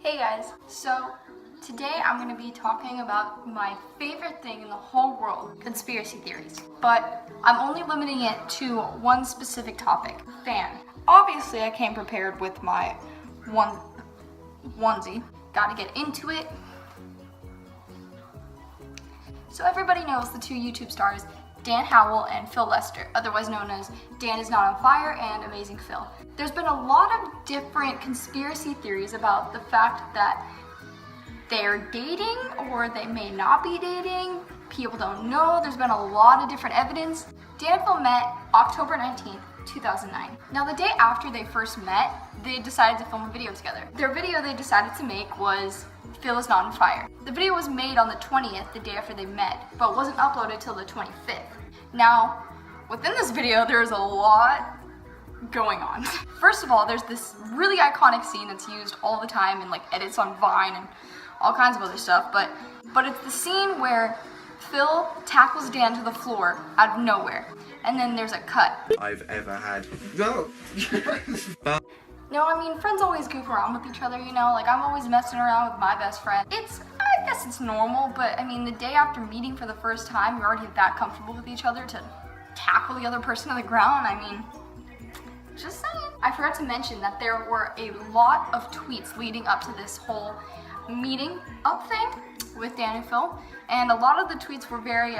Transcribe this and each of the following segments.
Hey guys, so today I'm going to be talking about my favorite thing in the whole world, conspiracy theories. But I'm only limiting it to one specific topic, Phan. Obviously I came prepared with my onesie. Gotta get into it. So everybody knows the two YouTube stars, Dan Howell and Phil Lester, otherwise known as Dan Is Not on Fire and Amazing Phil. There's been a lot of different conspiracy theories about the fact that they're dating or they may not be dating. People don't know. There's been a lot of different evidence. Dan and Phil met October 19th, 2009. Now the day after they first met, they decided to film a video together. Their video they decided to make was Phil Is Not on Fire. The video was made on the 20th, the day after they met, but wasn't uploaded till the 25th. Now, within this video, there's a lot going on. First of all, there's this really iconic scene that's used all the time in like edits on Vine and all kinds of other stuff, but it's the scene where Phil tackles Dan to the floor out of nowhere, and then there's a cut. I've ever had. No! No, I mean, friends always goof around with each other, you know? Like, I'm always messing around with my best friend. I guess it's normal, but I mean, the day after meeting for the first time, you're already that comfortable with each other to tackle the other person to the ground. I mean, just saying. I forgot to mention that there were a lot of tweets leading up to this whole meeting up thing with Dan and Phil, and a lot of the tweets were very,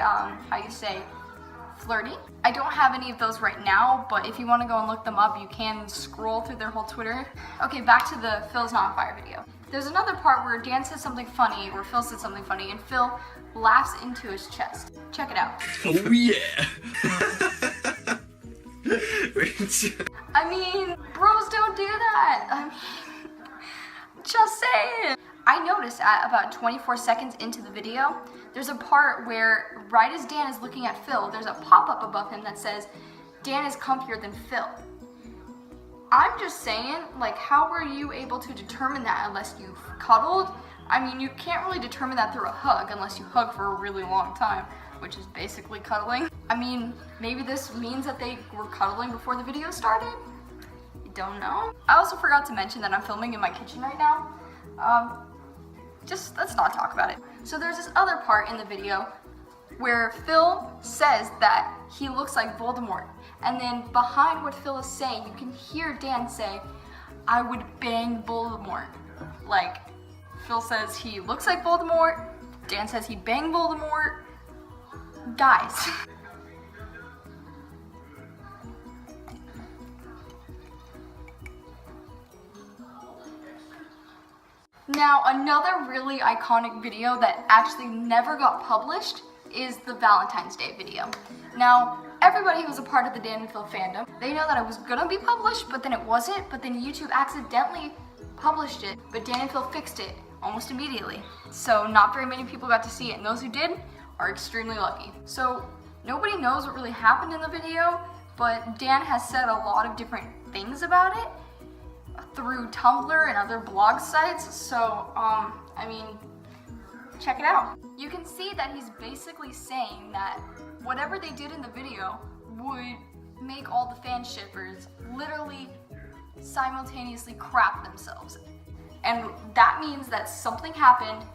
flirty. I don't have any of those right now, but if you want to go and look them up, you can scroll through their whole Twitter. Okay, back to the Phil's Not on Fire video. There's another part where Dan says something funny, or Phil says something funny, and Phil laughs into his chest. Check it out. Oh yeah! I mean, bros don't do that. I mean, just saying. I noticed at about 24 seconds into the video, there's a part where right as Dan is looking at Phil, there's a pop-up above him that says, Dan is comfier than Phil. I'm just saying, like, how were you able to determine that unless you've cuddled? I mean, you can't really determine that through a hug unless you hug for a really long time, which is basically cuddling. I mean, maybe this means that they were cuddling before the video started? You don't know. I also forgot to mention that I'm filming in my kitchen right now. Just let's not talk about it. So there's this other part in the video where Phil says that he looks like Voldemort. And then behind what Phil is saying, you can hear Dan say, I would bang Voldemort. Like, Phil says he looks like Voldemort, Dan says he'd bang Voldemort. Guys. Now, another really iconic video that actually never got published is the Valentine's Day video. Now, everybody who's a part of the Dan and Phil fandom, they know that it was gonna be published, but then it wasn't, but then YouTube accidentally published it, but Dan and Phil fixed it almost immediately. So not very many people got to see it, and those who did are extremely lucky. So nobody knows what really happened in the video, but Dan has said a lot of different things about it through Tumblr and other blog sites, so, I mean, check it out. You can see that he's basically saying that whatever they did in the video would make all the fan shippers literally simultaneously crap themselves. And that means that something happened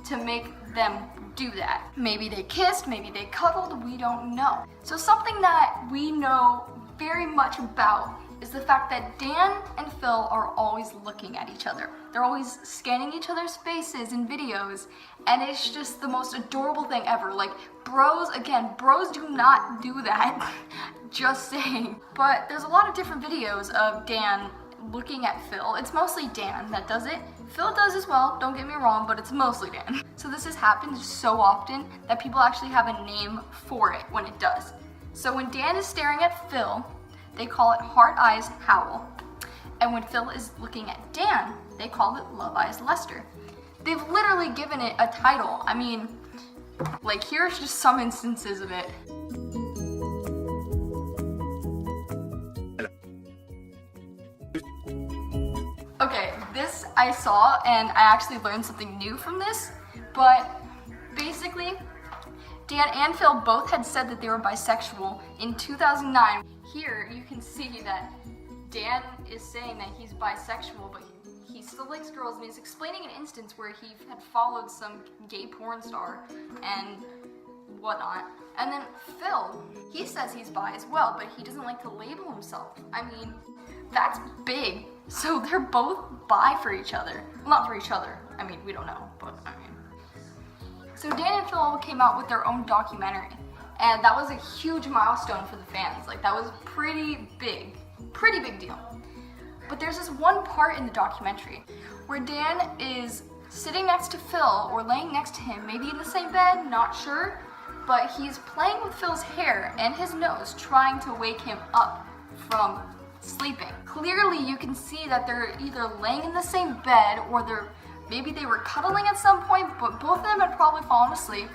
to make them do that. Maybe they kissed, maybe they cuddled, we don't know. So something that we know very much about is the fact that Dan and Phil are always looking at each other. They're always scanning each other's faces in videos, and it's just the most adorable thing ever. Like, bros do not do that. Just saying. But there's a lot of different videos of Dan looking at Phil. It's mostly Dan that does it. Phil does as well, don't get me wrong, but it's mostly Dan. So this has happened so often that people actually have a name for it when it does. So when Dan is staring at Phil, they call it Heart Eyes Howell. And when Phil is looking at Dan, they call it Love Eyes Lester. They've literally given it a title. I mean, like, here's just some instances of it. Okay, this I saw, and I actually learned something new from this, but basically, Dan and Phil both had said that they were bisexual in 2009. Here, you can see that Dan is saying that he's bisexual, but he he still likes girls, and he's explaining an instance where he had followed some gay porn star and whatnot. And then Phil, he says he's bi as well, but he doesn't like to label himself. I mean, that's big. So they're both bi for each other. Well, not for each other. I mean, we don't know, but I mean. So Dan and Phil came out with their own documentary, and that was a huge milestone for the fans. Like, that was pretty big deal. But there's this one part in the documentary where Dan is sitting next to Phil or laying next to him, maybe in the same bed, not sure, but he's playing with Phil's hair and his nose, trying to wake him up from sleeping. Clearly you can see that they're either laying in the same bed or maybe they were cuddling at some point, but both of them had probably fallen asleep.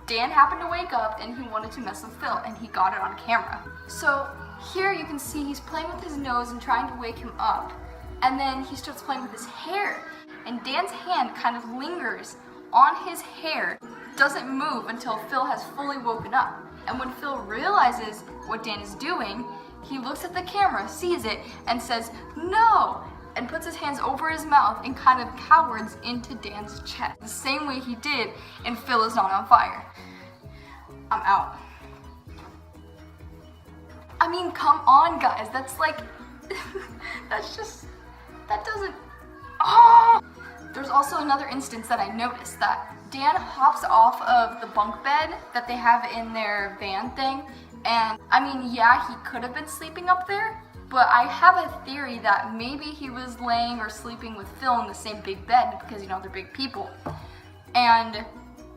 Dan happened to wake up and he wanted to mess with Phil, and he got it on camera. So here you can see he's playing with his nose and trying to wake him up, and then he starts playing with his hair, and Dan's hand kind of lingers on his hair, doesn't move until Phil has fully woken up. And when Phil realizes what Dan is doing, he looks at the camera, sees it, and says, "No!" and puts his hands over his mouth and kind of cowards into Dan's chest, the same way he did in Phil Is Not on Fire. I'm out. I mean, come on, guys. That's like, that doesn't, oh! There's also another instance that I noticed that Dan hops off of the bunk bed that they have in their van thing, and I mean, yeah, he could have been sleeping up there, but I have a theory that maybe he was laying or sleeping with Phil in the same big bed because, you know, they're big people, and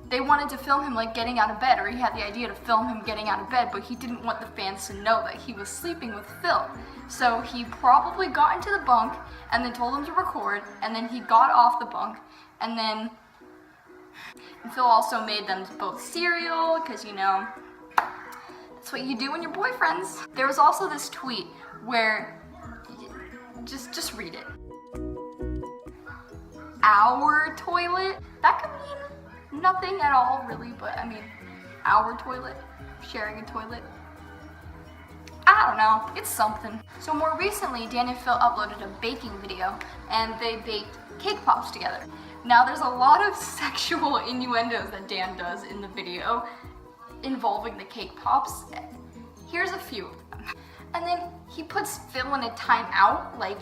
they wanted to film him like getting out of bed, or he had the idea to film him getting out of bed, but he didn't want the fans to know that he was sleeping with Phil. So he probably got into the bunk and then told them to record, and then he got off the bunk, and then Phil also made them both cereal, because, you know, that's what you do when you're boyfriends. There was also this tweet where, just read it. Our toilet? That could mean nothing at all, really, but I mean, our toilet, sharing a toilet. I don't know, it's something. So more recently, Dan and Phil uploaded a baking video, and they baked cake pops together. Now there's a lot of sexual innuendos that Dan does in the video involving the cake pops. Here's a few of them. And then he puts Phil in a timeout, like,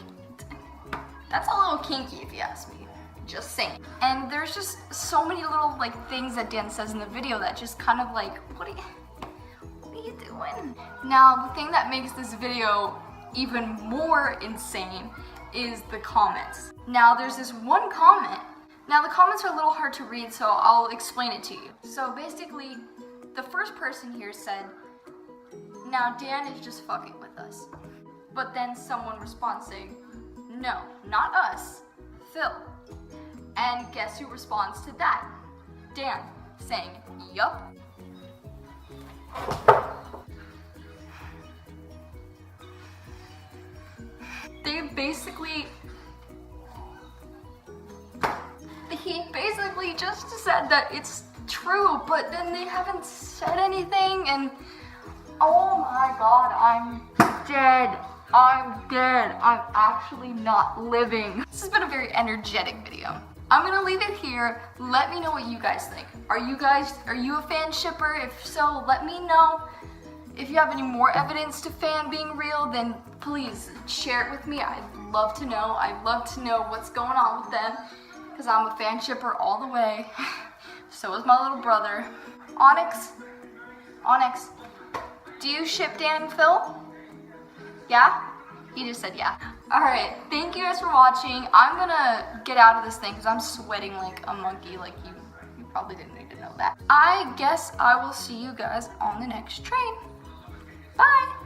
that's a little kinky if you ask me. Just saying. And there's just so many little like things that Dan says in the video that just kind of like, what are you doing? Now the thing that makes this video even more insane is the comments. Now there's this one comment. Now the comments are a little hard to read, so I'll explain it to you. So basically, the first person here said, "Now Dan is just fucking with us." But then someone responds saying, "No, not us, Phil." And guess who responds to that? Dan, saying, "Yup." He basically just said that it's true, but then they haven't said anything, and oh my god, I'm dead. I'm dead. I'm actually not living. This has been a very energetic video. I'm gonna leave it here. Let me know what you guys think. Are you a fan shipper? If so, let me know. If you have any more evidence to Phan being real, then please share it with me. I'd love to know. I'd love to know what's going on with them, because I'm a fan shipper all the way. So is my little brother. Onyx, do you ship Dan and Phil? Yeah? He just said yeah. Alright, thank you guys for watching. I'm gonna get out of this thing because I'm sweating like a monkey, like you probably didn't need to know that. I guess I will see you guys on the next train. Bye!